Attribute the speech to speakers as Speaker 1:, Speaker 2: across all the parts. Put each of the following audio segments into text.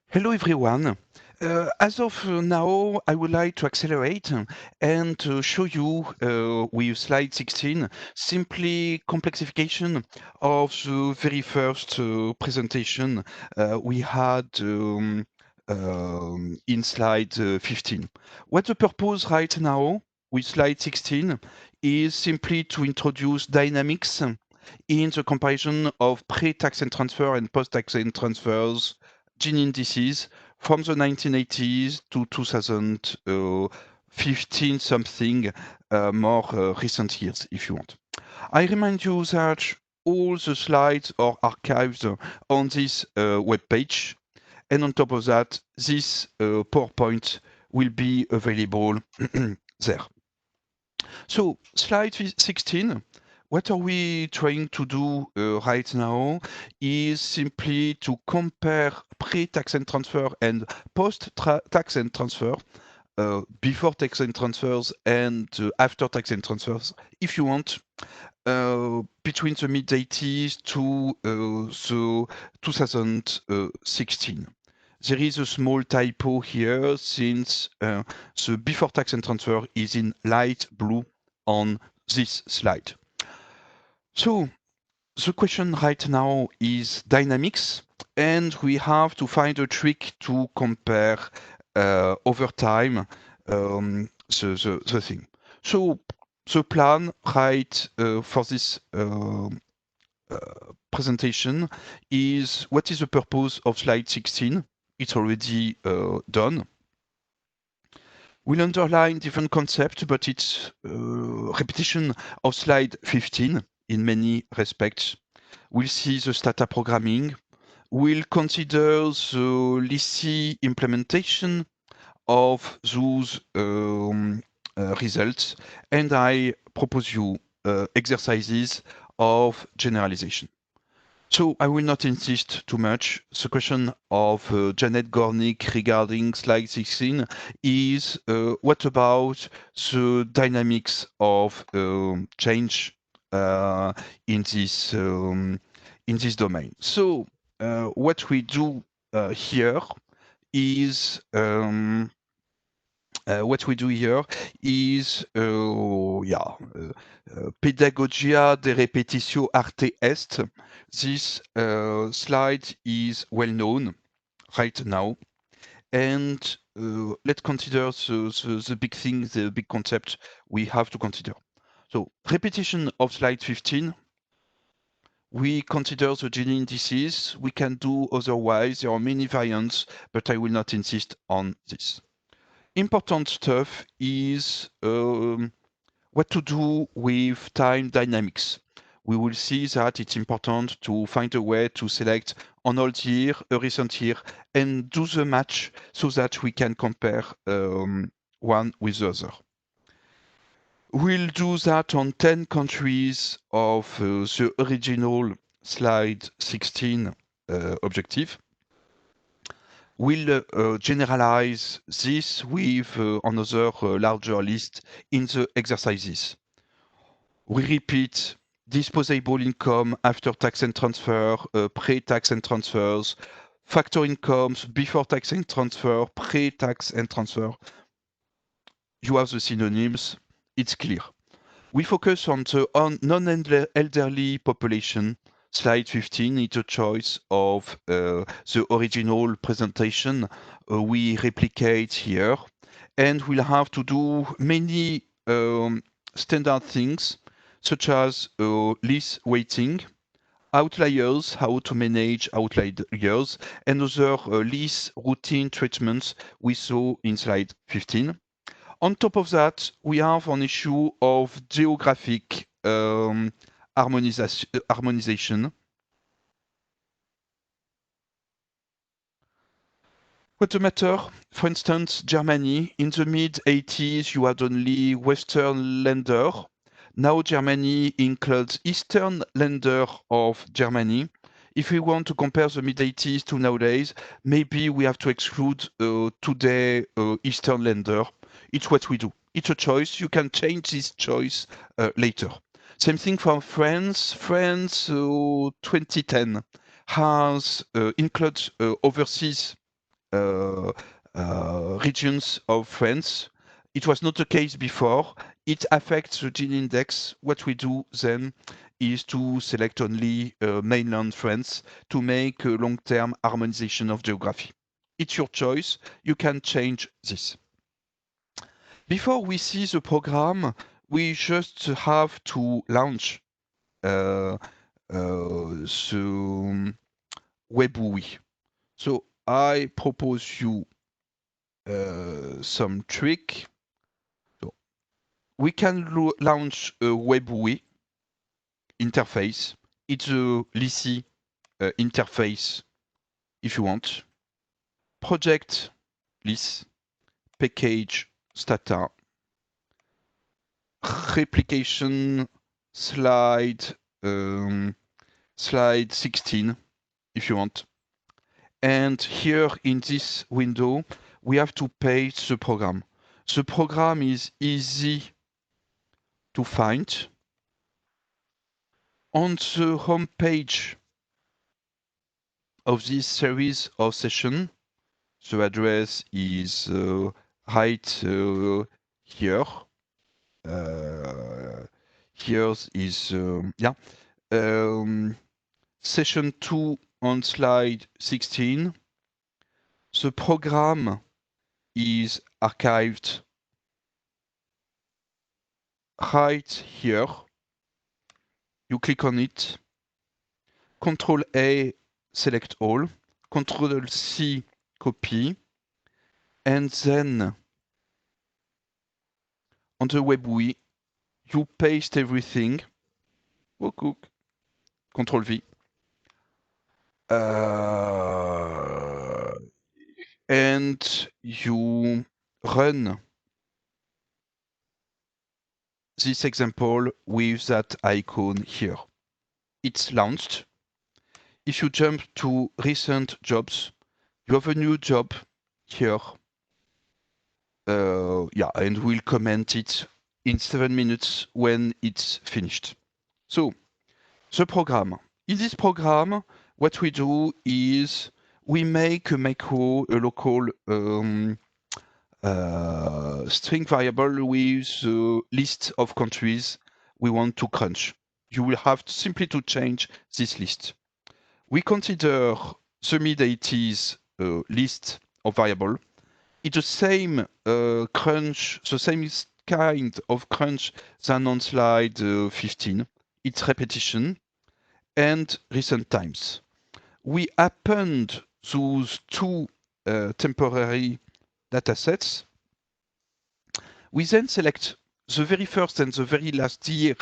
Speaker 1: Hello everyone. As of now, I would like to accelerate and to show you with slide 16 simply complexification of the very first presentation we had in slide 15. What the purpose right now with slide 16 is simply to introduce dynamics in the comparison of pre-tax and transfer and post-tax and transfers Gini indices from the 1980s to 2015 something, more recent years, if you want. I remind you that all the slides are archived on this web page, and on top of that, this PowerPoint will be available there. So slide 16, what are we trying to do right now is simply to compare pre-tax and transfer and post-tax and transfer, before tax and transfers and after tax and transfers, if you want, between the mid-80s to the 2016. There is a small typo here since the before tax and transfer is in light blue on this slide. So the question right now is dynamics, and we have to find a trick to compare over time the thing. So the plan right for this presentation is what is the purpose of slide 16? It's already done. We'll underline different concepts, but it's repetition of slide 15 in many respects. We'll see the data programming. We'll consider the LISI implementation of those results, and I propose you exercises of generalization. So I will not insist too much. The question of Janet Gornick regarding slide 16 is what about the dynamics of change in this domain? So what we do here is Pedagogia de repetitio arte est. This slide is well known right now. And let's consider the big thing, the big concept we have to consider. So repetition of slide 15. We consider the Gini indices. We can do otherwise. There are many variants, but I will not insist on this. Important stuff is what to do with time dynamics. We will see that it's important to find a way to select an old year, a recent year, and do the match so that we can compare one with the other. We'll do that on 10 countries of the original slide 16 objective. We'll generalize this with another larger list in the exercises. We repeat disposable income after tax and transfer, pre-tax and transfers, factor incomes before tax and transfer, pre-tax and transfer. You have the synonyms, it's clear. We focus on the non-elderly population. Slide 15 is a choice of the original presentation we replicate here. And we'll have to do many standard things, such as lease weighting, outliers, how to manage outliers, and other lease routine treatments we saw in slide 15. On top of that, we have an issue of geographic harmonization. What's the matter? For instance, Germany, in the mid-80s, you had only Western Länder. Now Germany includes Eastern Länder of Germany. If we want to compare the mid-80s to nowadays, maybe we have to exclude today Eastern Länder. It's what we do. It's a choice. You can change this choice later. Same thing for France. France 2010 has includes overseas regions of France. It was not the case before. It affects the gene index. What we do then is to select only mainland France to make a long-term harmonization of geography. It's your choice. You can change this. Before we see the program, we just have to launch the WebUI. So I propose you some trick. So we can launch a WebUI interface. It's a Lissi interface if you want. Project Liss, package Stata, replication slide 16 if you want. And here in this window, we have to paste the program. The program is easy to find. On the home page of this series of sessions, the address is right here. Here is, session 2 on slide 16. The program is archived right here. You click on it. Control A, select all. Control C, copy. And then on the WebUI, you paste everything. Control V. And you run this example with that icon here. It's launched. If you jump to recent jobs, you have a new job here. And we'll comment it in 7 minutes when it's finished. So, the program. In this program, what we do is we make a macro, a local string variable with the list of countries we want to crunch. You will have simply to change this list. We consider the mid-80s list of variable. It's the same crunch, the same kind of crunch than on slide 15. It's repetition and recent times. We append those two temporary datasets. We then select the very first and the very last year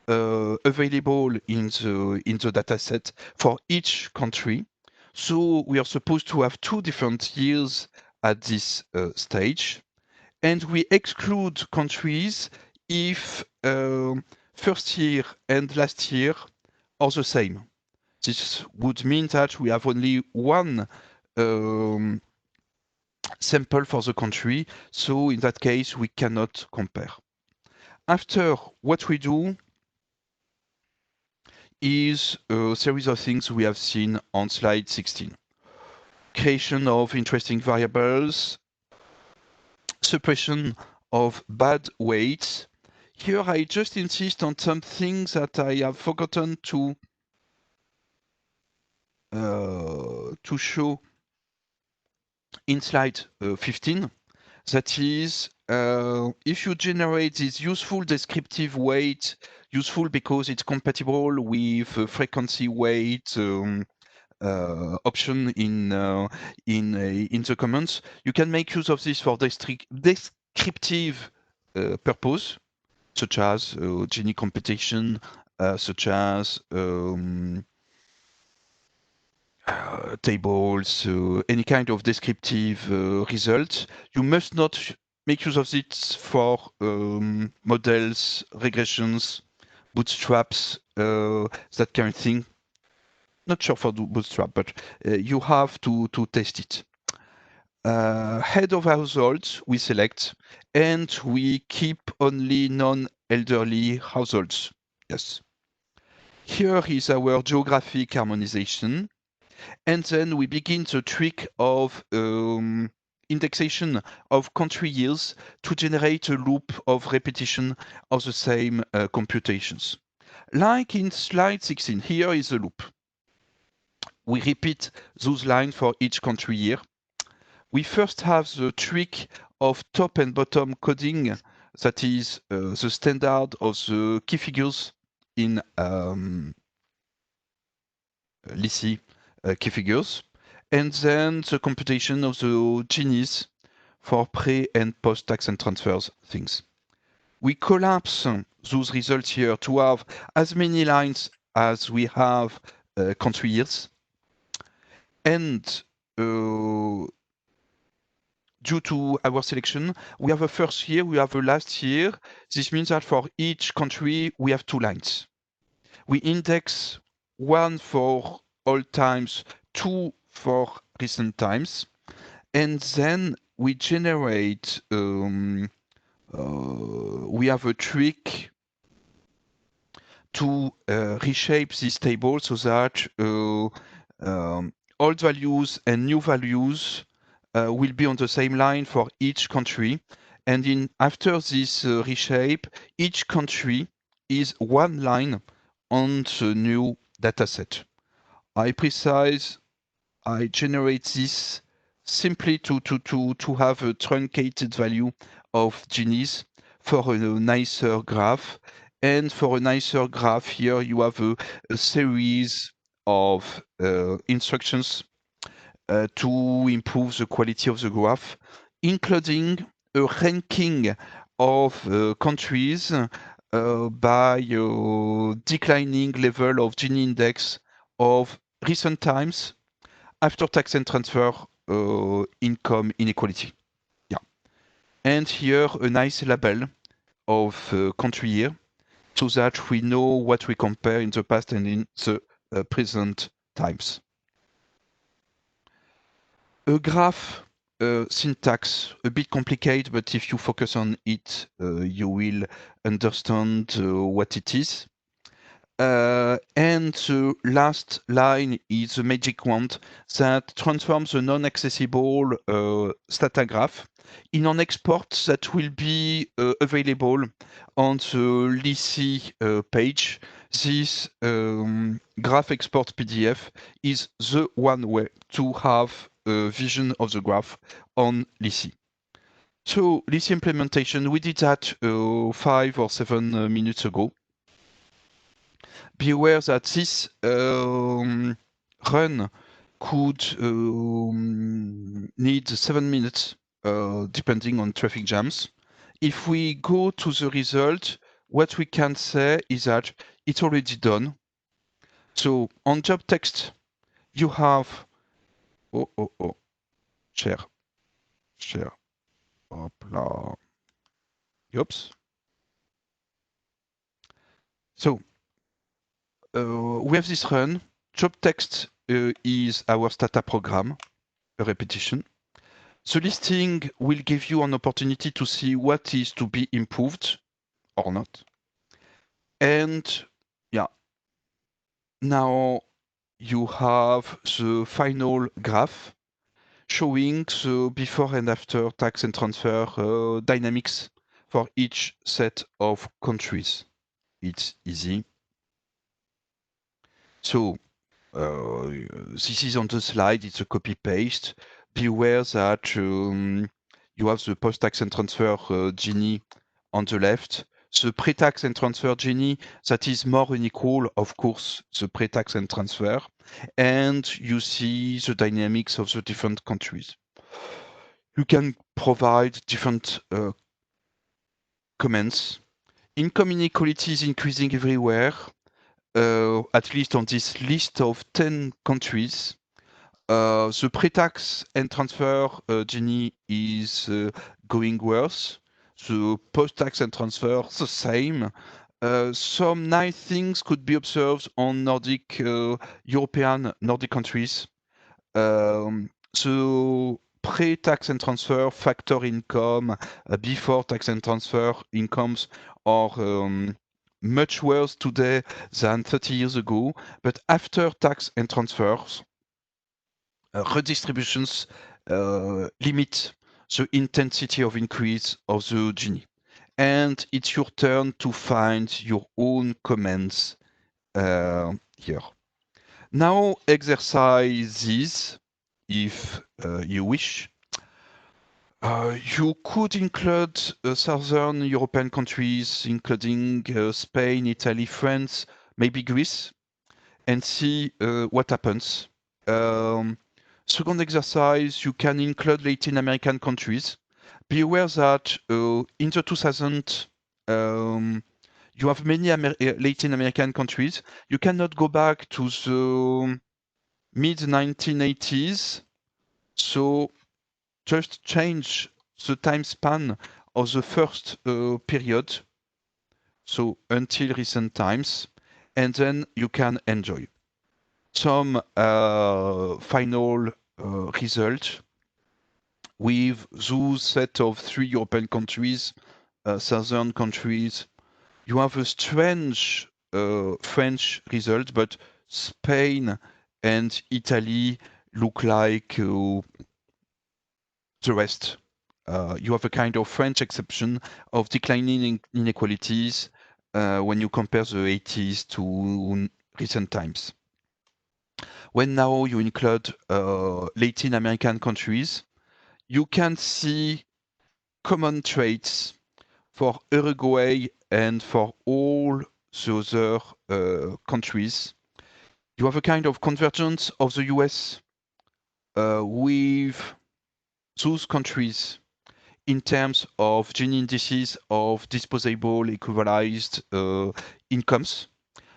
Speaker 1: available in the dataset for each country. So we are supposed to have 2 different years at this stage. And we exclude countries if first year and last year are the same. This would mean that we have only one sample for the country, so in that case, we cannot compare. After, what we do is a series of things we have seen on slide 16. Creation of interesting variables, suppression of bad weights. Here I just insist on some things that I have forgotten to show in slide 15. That is, if you generate this useful descriptive weight, useful because it's compatible with frequency weight option in the comments, you can make use of this for descriptive purpose, such as Gini competition, such as tables, any kind of descriptive result. You must not make use of it for models, regressions, bootstraps, that kind of thing. Not sure for Bootstrap, but you have to test it. Head of households we select, and we keep only non-elderly households. Yes. Here is our geographic harmonization. And then we begin the trick of indexation of country years to generate a loop of repetition of the same computations. Like in slide 16, here is the loop. We repeat those lines for each country year. We first have the trick of top and bottom coding, that is the standard of the key figures in Lissi key figures, and then the computation of the Ginies for pre and post tax and transfers things. We collapse those results here to have as many lines as we have country years. And due to our selection, we have a first year, we have a last year. This means that for each country, we have 2 lines. We index 1 for all times, 2 for recent times, and then we generate, we have a trick to reshape this table so that old values and new values will be on the same line for each country. And after this reshape, each country is 1 line on the new dataset. I generate this simply to have a truncated value of Ginies for a nicer graph. And for a nicer graph, here you have a series of instructions to improve the quality of the graph, including a ranking of countries by declining level of Gini index of recent times, after tax and transfer, income inequality. Yeah. And here a nice label of country year so that we know what we compare in the past and in the present times. A graph syntax, a bit complicated, but if you focus on it, you will understand what it is. And the last line is the magic wand that transforms the non-accessible stata graph in an export that will be available on the Lissi page. This graph export PDF is the one way to have a vision of the graph on Lissi. So Lissi implementation, we did that 5 or 7 minutes ago. Be aware that this run could need 7 minutes depending on traffic jams. If we go to the result, what we can say is that it's already done. So on job text, you have share. Hop là. Oops. So we have this run. Job text is our stata program, a repetition. The listing will give you an opportunity to see what is to be improved or not. And yeah, now you have the final graph showing the before and after tax and transfer dynamics for each set of countries. It's easy. So this is on the slide, it's a copy paste. Be aware that you have the post-tax and transfer Gini on the left. The pre-tax and transfer Gini, that is more unequal, of course, the pre-tax and transfer. And you see the dynamics of the different countries. You can provide different comments. Income inequality is increasing everywhere. At least on this list of 10 countries. The pre-tax and transfer Gini is going worse. The post-tax and transfer, the same. Some nice things could be observed on Nordic, European Nordic countries. So pre-tax and transfer factor income before tax and transfer incomes are much worse today than 30 years ago. But after tax and transfers, redistributions limit the intensity of increase of the Gini. And it's your turn to find your own comments here. Now exercise these if you wish. You could include southern European countries, including Spain, Italy, France, maybe Greece, and see what happens. Second exercise, you can include Latin American countries. Be aware that in the 2000s, you have many Latin American countries. You cannot go back to the mid-1980s, so just change the time span of the first period, so until recent times, and then you can enjoy some final result with those set of 3 European countries, southern countries. You have a strange French result, but Spain and Italy look like the rest. You have a kind of French exception of declining inequalities when you compare the 80s to recent times. When now you include Latin American countries, you can see common traits for Uruguay and for all the other countries. You have a kind of convergence of the US with those countries in terms of Gini indices of disposable equalized incomes.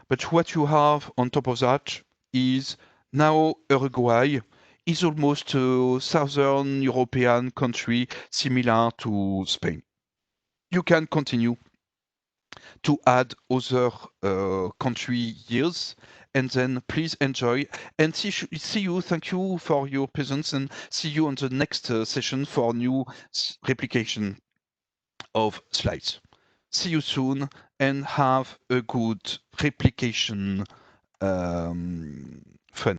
Speaker 1: But what you have on top of that is now Uruguay is almost a southern European country similar to Spain. You can continue to add other country years, and then please enjoy and see you. Thank you for your presence, and see you on the next session for new replication of slides. See you soon and have a good replication fun.